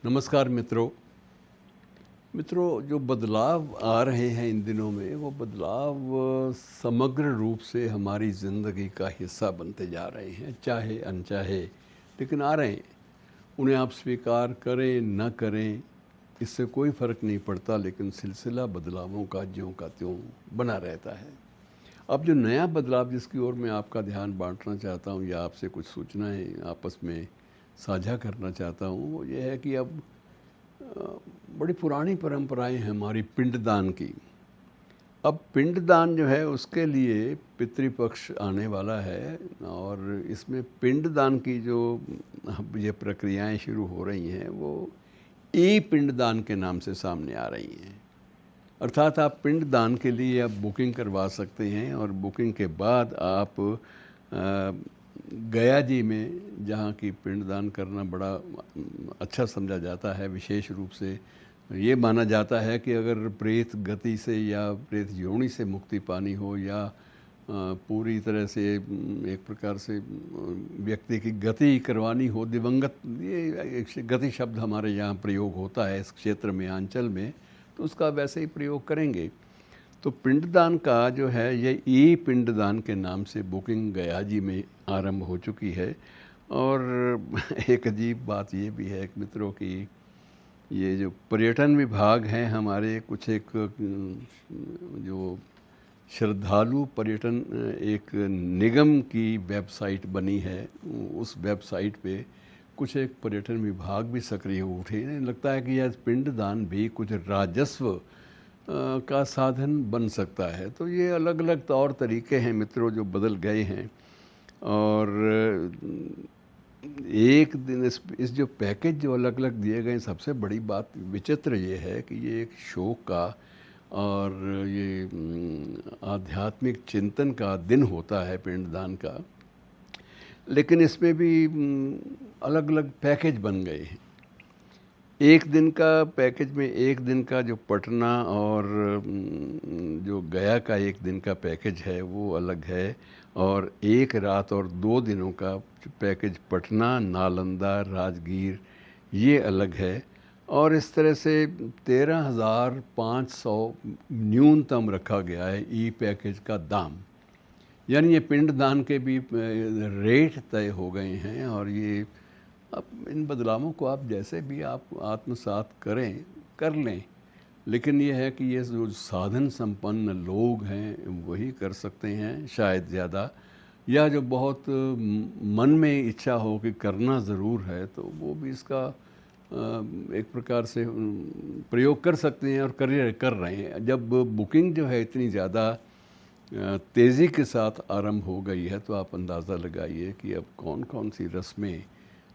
नमस्कार मित्रों। जो बदलाव आ रहे हैं इन दिनों में, वो बदलाव समग्र रूप से हमारी ज़िंदगी का हिस्सा बनते जा रहे हैं, चाहे अनचाहे, लेकिन आ रहे हैं। उन्हें आप स्वीकार करें न करें, इससे कोई फ़र्क नहीं पड़ता, लेकिन सिलसिला बदलावों का ज्यों का त्यों बना रहता है। अब जो नया बदलाव जिसकी ओर मैं आपका ध्यान बांटना चाहता हूँ या आपसे कुछ सूचनाएं आपस में साझा करना चाहता हूँ, वो ये है कि अब बड़ी पुरानी परंपराएं हैं हमारी पिंडदान की। अब पिंडदान जो है उसके लिए पितृपक्ष आने वाला है, और इसमें पिंडदान की जो अब ये प्रक्रियाएं शुरू हो रही हैं वो ई पिंडदान के नाम से सामने आ रही हैं। अर्थात आप पिंडदान के लिए अब बुकिंग करवा सकते हैं, और बुकिंग के बाद आप गया जी में, जहाँ की पिंडदान करना बड़ा अच्छा समझा जाता है, विशेष रूप से ये माना जाता है कि अगर प्रेत गति से या प्रेत योनि से मुक्ति पानी हो, या पूरी तरह से एक प्रकार से व्यक्ति की गति करवानी हो, दिवंगत, ये एक गति शब्द हमारे यहाँ प्रयोग होता है इस क्षेत्र में, अंचल में, तो उसका वैसे ही प्रयोग करेंगे। तो पिंडदान का जो है ये ई पिंडदान के नाम से बुकिंग गया जी में आरंभ हो चुकी है। और एक अजीब बात ये भी है कि मित्रों की ये जो पर्यटन विभाग हैं हमारे, कुछ एक जो श्रद्धालु पर्यटन एक निगम की वेबसाइट बनी है, उस वेबसाइट पे कुछ एक पर्यटन विभाग भी सक्रिय हो उठे। इन्हें लगता है कि यह पिंडदान भी कुछ राजस्व का साधन बन सकता है। तो ये अलग अलग तौर तरीके हैं मित्रों जो बदल गए हैं। और एक दिन इस जो पैकेज जो अलग अलग दिए गए, सबसे बड़ी बात विचित्र ये है कि ये एक शोक का और ये आध्यात्मिक चिंतन का दिन होता है पिंडदान का, लेकिन इसमें भी अलग अलग पैकेज बन गए हैं। एक दिन का पैकेज में एक दिन का जो पटना और जो गया का एक दिन का पैकेज है वो अलग है, और एक रात और 2 दिनों का पैकेज पटना, नालंदा, राजगीर, ये अलग है। और इस तरह से 13,500 न्यूनतम रखा गया है ई पैकेज का दाम। यानी ये पिंडदान के भी रेट तय हो गए हैं। और ये अब इन बदलावों को आप जैसे भी आप आत्मसात करें, कर लें, लेकिन ये है कि ये जो साधन संपन्न लोग हैं वही कर सकते हैं शायद ज़्यादा, या जो बहुत मन में इच्छा हो कि करना ज़रूर है, तो वो भी इसका एक प्रकार से प्रयोग कर सकते हैं और कर रहे हैं। जब बुकिंग जो है इतनी ज़्यादा तेज़ी के साथ आरंभ हो गई है, तो आप अंदाज़ा लगाइए कि अब कौन कौन सी रस्में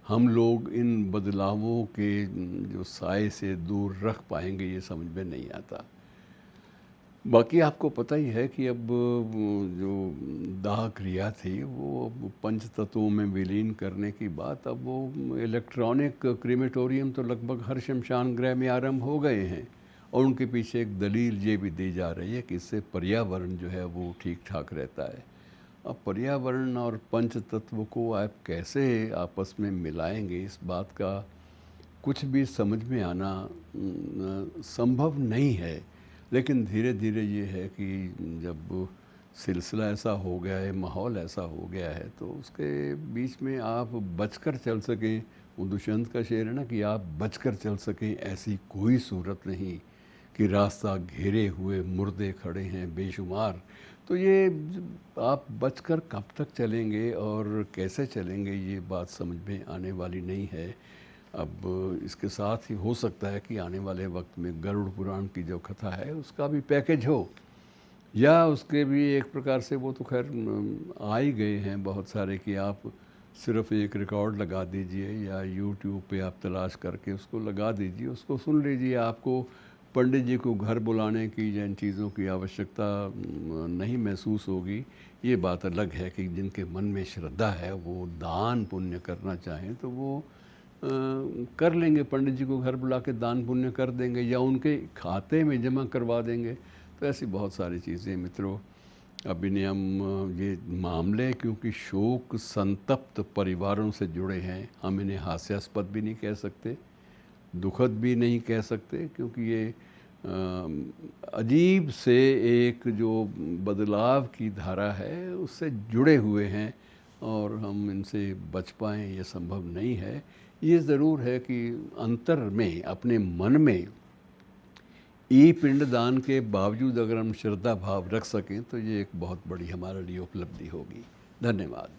हम लोग इन बदलावों के जो साए से दूर रख पाएंगे, ये समझ में नहीं आता। बाकी आपको पता ही है कि अब जो दाह क्रिया थी वो पंच तत्वों में विलीन करने की बात, अब वो इलेक्ट्रॉनिक क्रीमेटोरियम तो लगभग हर शमशान गृह में आरंभ हो गए हैं। और उनके पीछे एक दलील ये भी दी जा रही है कि इससे पर्यावरण जो है वो ठीक ठाक रहता है। अब पर्यावरण और पंच तत्व को आप कैसे आपस में मिलाएंगे, इस बात का कुछ भी समझ में आना संभव नहीं है। लेकिन धीरे धीरे ये है कि जब सिलसिला ऐसा हो गया है, माहौल ऐसा हो गया है, तो उसके बीच में आप बचकर चल सकें। वो दुष्यंत का शेर है ना कि आप बचकर चल सकें, ऐसी कोई सूरत नहीं कि रास्ता घेरे हुए मुर्दे खड़े हैं बेशुमार। तो ये आप बचकर कब तक चलेंगे और कैसे चलेंगे, ये बात समझ में आने वाली नहीं है। अब इसके साथ ही हो सकता है कि आने वाले वक्त में गरुड़ पुराण की जो कथा है उसका भी पैकेज हो, या उसके भी एक प्रकार से, वो तो खैर आ ही गए हैं बहुत सारे, कि आप सिर्फ एक रिकॉर्ड लगा दीजिए या यूट्यूब पे आप तलाश करके उसको लगा दीजिए, उसको सुन लीजिए। आपको पंडित जी को घर बुलाने की या इन चीज़ों की आवश्यकता नहीं महसूस होगी। ये बात अलग है कि जिनके मन में श्रद्धा है, वो दान पुण्य करना चाहें तो वो कर लेंगे, पंडित जी को घर बुला के दान पुण्य कर देंगे या उनके खाते में जमा करवा देंगे। तो ऐसी बहुत सारी चीज़ें मित्रों, अब इन्हें हम ये मामले क्योंकि शोक संतप्त परिवारों से जुड़े हैं, हम इन्हें हास्यास्पद भी नहीं कह सकते दुखद भी नहीं कह सकते, क्योंकि ये अजीब से एक जो बदलाव की धारा है उससे जुड़े हुए हैं, और हम इनसे बच पाएँ ये संभव नहीं है। ये ज़रूर है कि अंतर में, अपने मन में ई पिंडदान के बावजूद अगर हम श्रद्धा भाव रख सकें तो ये एक बहुत बड़ी हमारे लिए उपलब्धि होगी। धन्यवाद।